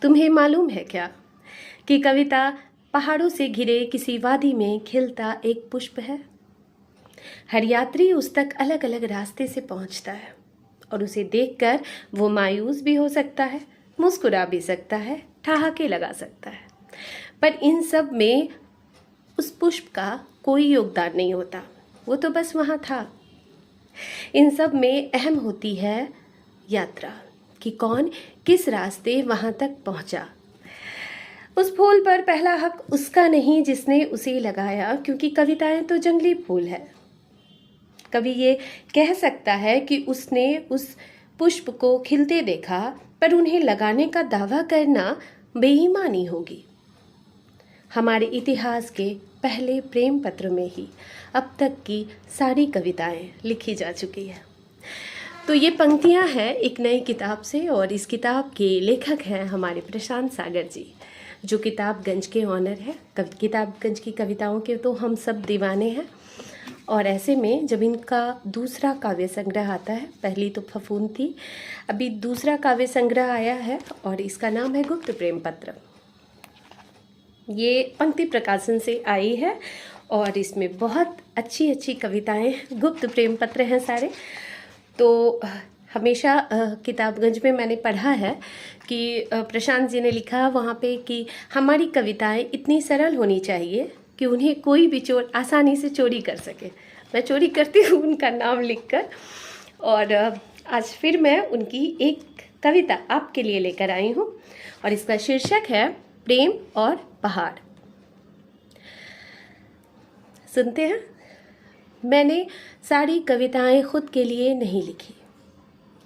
तुम्हें मालूम है क्या कि कविता पहाड़ों से घिरे किसी वादी में खिलता एक पुष्प है। हर यात्री उस तक अलग अलग रास्ते से पहुंचता है और उसे देखकर वो मायूस भी हो सकता है, मुस्कुरा भी सकता है, ठहाके लगा सकता है, पर इन सब में उस पुष्प का कोई योगदान नहीं होता। वो तो बस वहाँ था। इन सब में अहम होती है यात्रा कि कौन किस रास्ते वहाँ तक पहुँचा। उस फूल पर पहला हक उसका नहीं जिसने उसे लगाया, क्योंकि कविताएं तो जंगली फूल है। कवि ये कह सकता है कि उसने उस पुष्प को खिलते देखा, पर उन्हें लगाने का दावा करना बेईमानी होगी। हमारे इतिहास के पहले प्रेम पत्र में ही अब तक की सारी कविताएं लिखी जा चुकी है। तो ये पंक्तियां हैं एक नई किताब से, और इस किताब के लेखक हैं हमारे प्रशांत सागर जी, जो किताबगंज के ऑनर है। किताबगंज की कविताओं के तो हम सब दीवाने हैं, और ऐसे में जब इनका दूसरा काव्य संग्रह आता है, पहली तो फफूंद थी, अभी दूसरा काव्य संग्रह आया है और इसका नाम है गुप्त प्रेम पत्र। ये पंक्ति प्रकाशन से आई है और इसमें बहुत अच्छी अच्छी कविताएं, गुप्त प्रेम पत्र हैं सारे। तो हमेशा किताबगंज में मैंने पढ़ा है कि प्रशांत जी ने लिखा वहाँ पे कि हमारी कविताएं इतनी सरल होनी चाहिए कि उन्हें कोई भी चोर आसानी से चोरी कर सके। मैं चोरी करती हूँ उनका नाम लिखकर, और आज फिर मैं उनकी एक कविता आपके लिए लेकर आई हूँ, और इसका शीर्षक है प्रेम और पहाड़। सुनते हैं। मैंने सारी कविताएं खुद के लिए नहीं लिखी,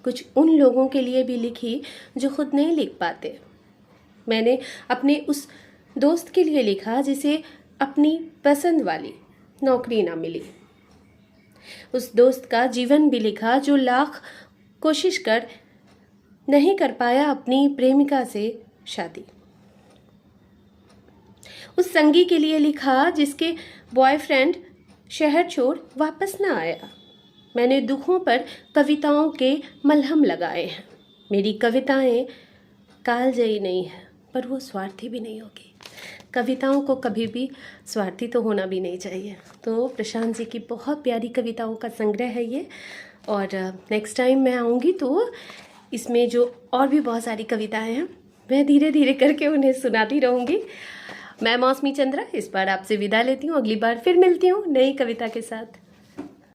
कुछ उन लोगों के लिए भी लिखी जो खुद नहीं लिख पाते। मैंने अपने उस दोस्त के लिए लिखा जिसे अपनी पसंद वाली नौकरी ना मिली। उस दोस्त का जीवन भी लिखा जो लाख कोशिश कर नहीं कर पाया अपनी प्रेमिका से शादी। उस संगी के लिए लिखा जिसके बॉयफ्रेंड शहर छोड़ वापस ना आया। मैंने दुखों पर कविताओं के मलहम लगाए हैं। मेरी कविताएं कालजयी नहीं है, पर वो स्वार्थी भी नहीं होगी। कविताओं को कभी भी स्वार्थी तो होना भी नहीं चाहिए। तो प्रशांत जी की बहुत प्यारी कविताओं का संग्रह है ये, और नेक्स्ट टाइम मैं आऊँगी तो इसमें जो और भी बहुत सारी कविताएं हैं मैं धीरे धीरे करके उन्हें सुनाती रहूँगी। मैं मौसमी चंद्रा इस बार आपसे विदा लेती हूँ, अगली बार फिर मिलती हूँ नई कविता के साथ।